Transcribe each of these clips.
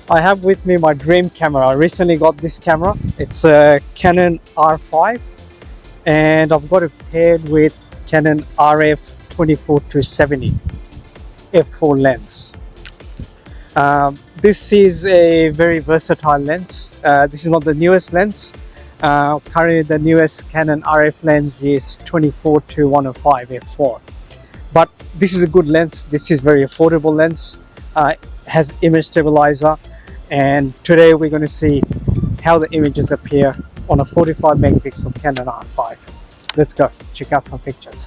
I have with me my dream camera. I recently got this camera. It's a Canon R5 and I've got it paired with Canon RF 24-70 f4 lens. This is a very versatile lens. This is not the newest lens. Currently the newest Canon RF lens is 24-105 f4. But this is a good lens. This is very affordable lens. Has image stabilizer, and today we're going to see how the images appear on a 45 megapixel Canon R5. Let's go check out some pictures.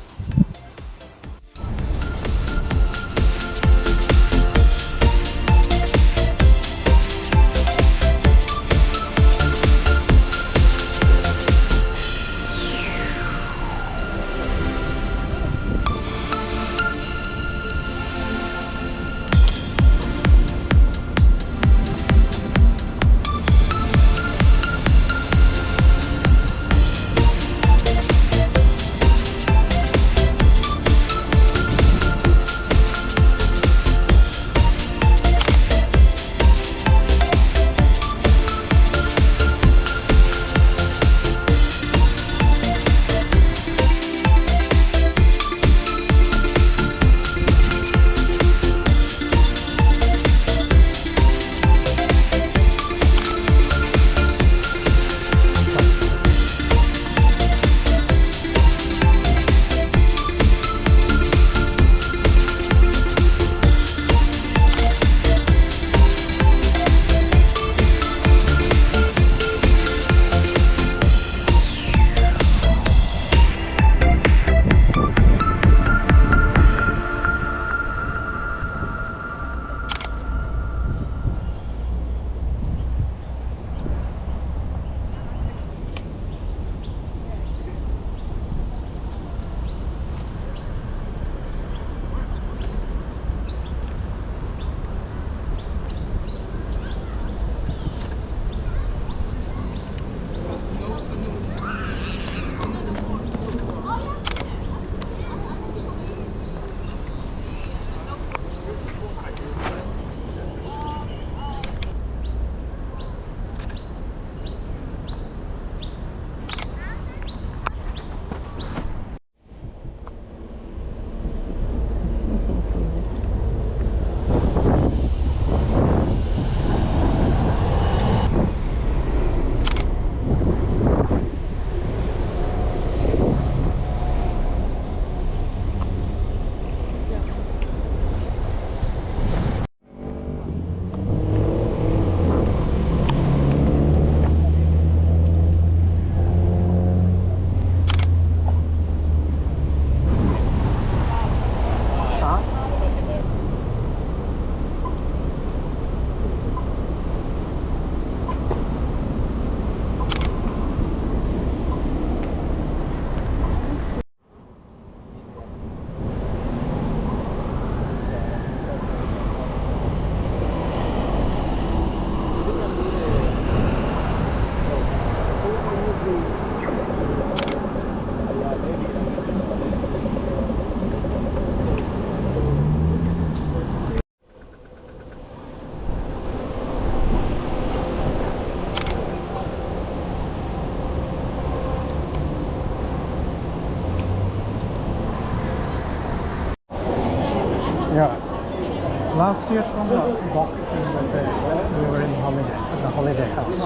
Yeah. Last year from the Boxing we were in holiday at the holiday house.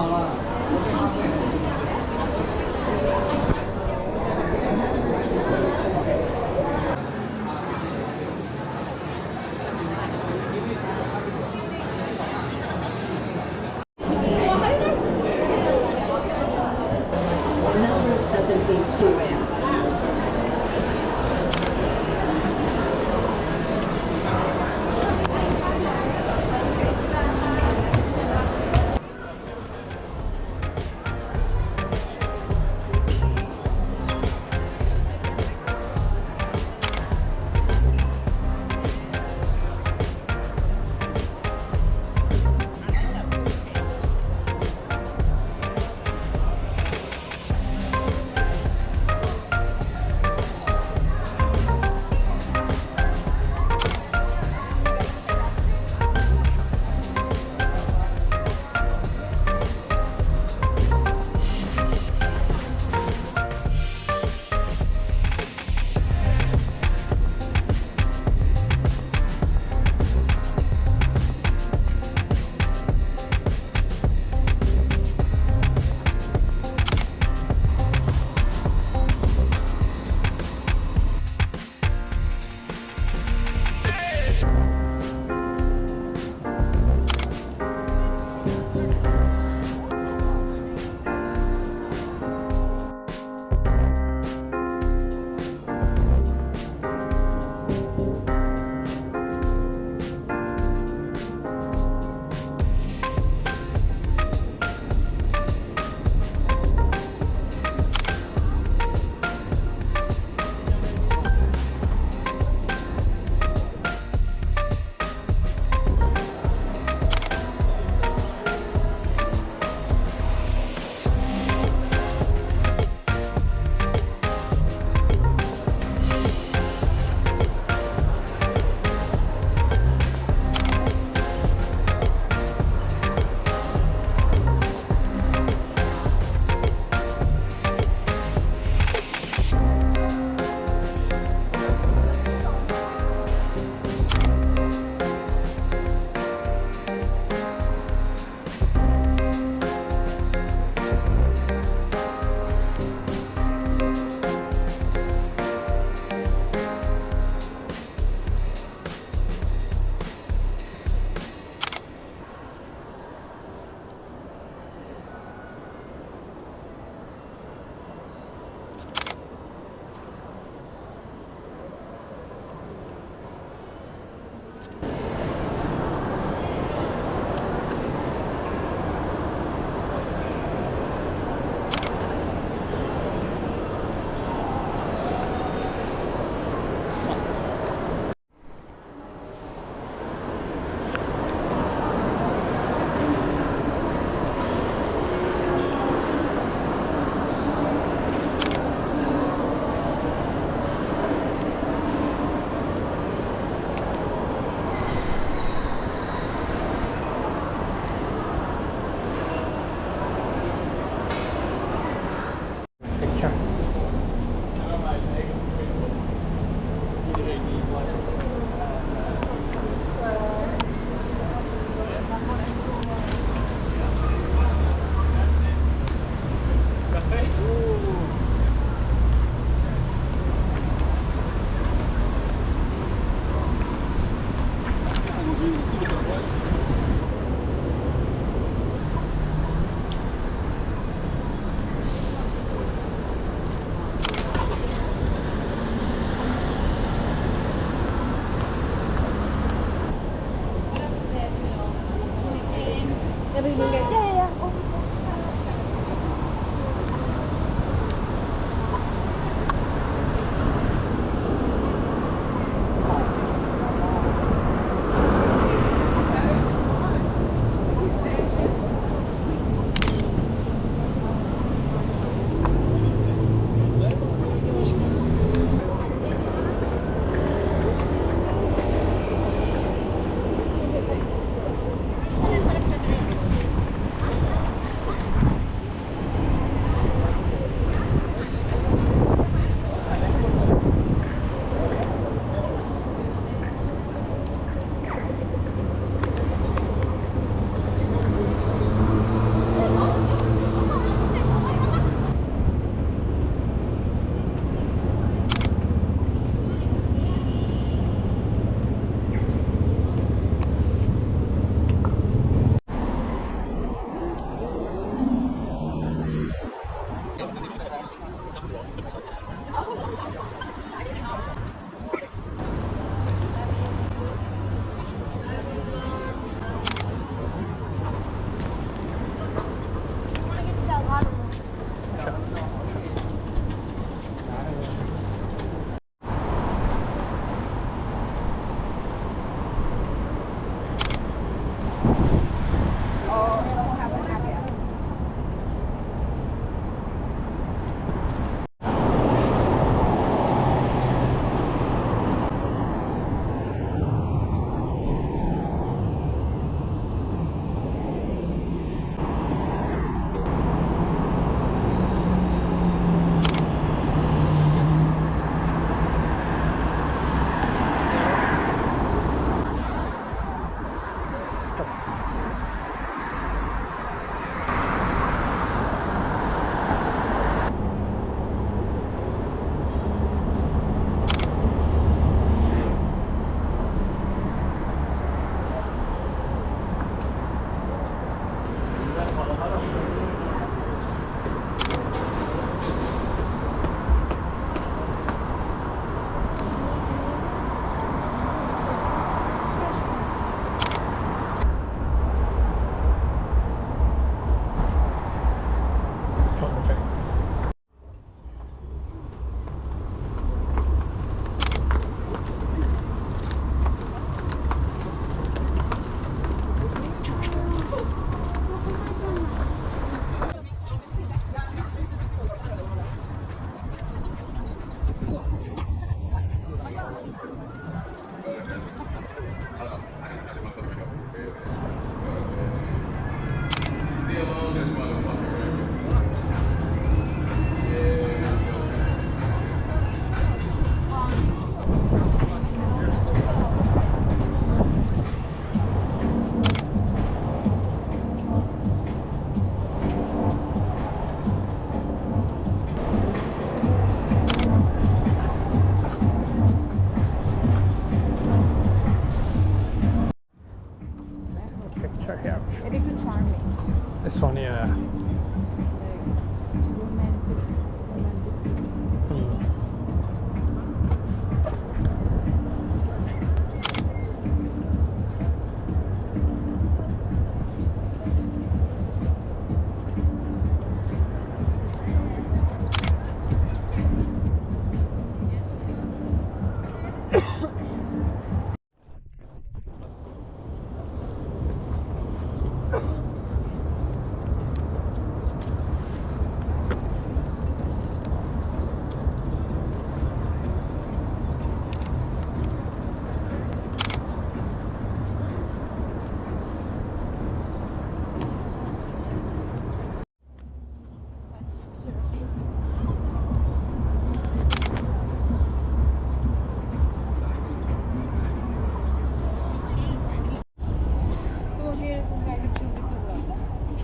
This one, yeah.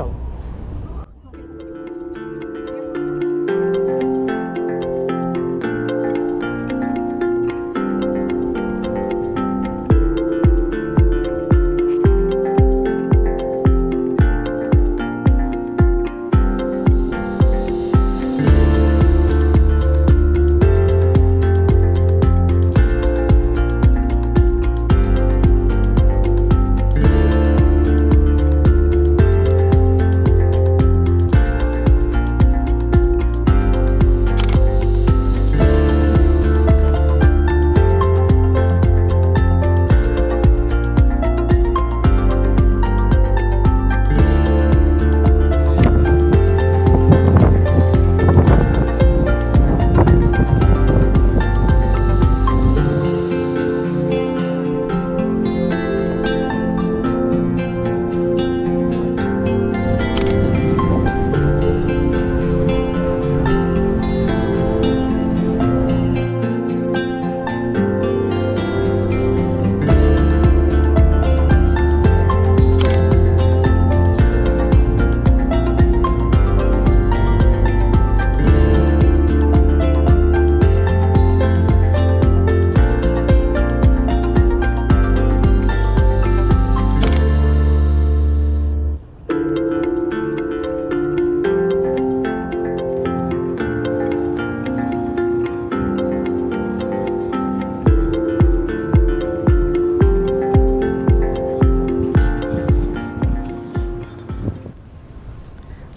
चलो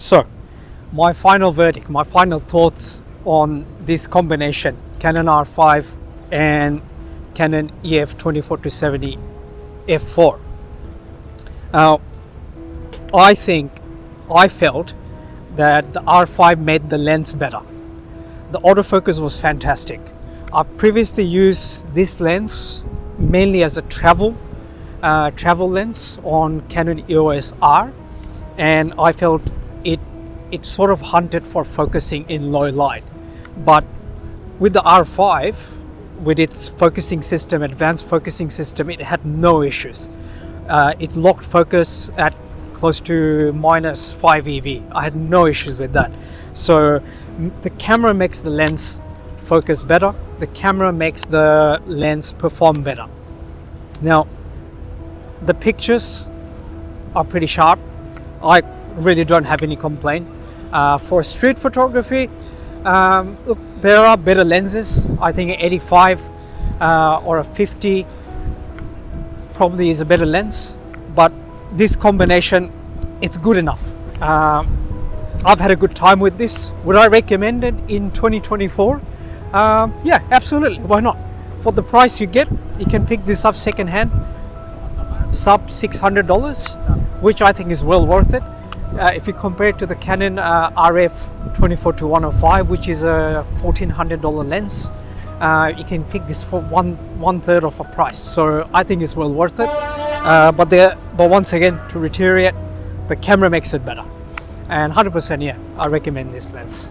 So, my final verdict, my final thoughts on this combination, Canon R5 and Canon EF 24-70 f4. I felt that the R5 made the lens better. The autofocus was fantastic. I've previously used this lens mainly as a travel lens on Canon EOS R, and I felt it sort of hunted for focusing in low light. But with the R5, with its focusing system, advanced focusing system, it had no issues. It locked focus at close to -5 EV. I had no issues with that. So the camera makes the lens focus better. The camera makes the lens perform better. Now, the pictures are pretty sharp. I really don't have any complaint. For street photography, look, there are better lenses. I think an 85 or a 50 probably is a better lens, but this combination, it's good enough. I've had a good time with this. Would I recommend it in 2024? Yeah, absolutely. Why not? For the price you get, you can pick this up secondhand, sub $600, which I think is well worth it. If you compare it to the Canon RF 24-105, which is a $1,400 lens, you can pick this for one third of a price. So I think it's well worth it. But once again, to reiterate, the camera makes it better. And 100%, yeah, I recommend this lens.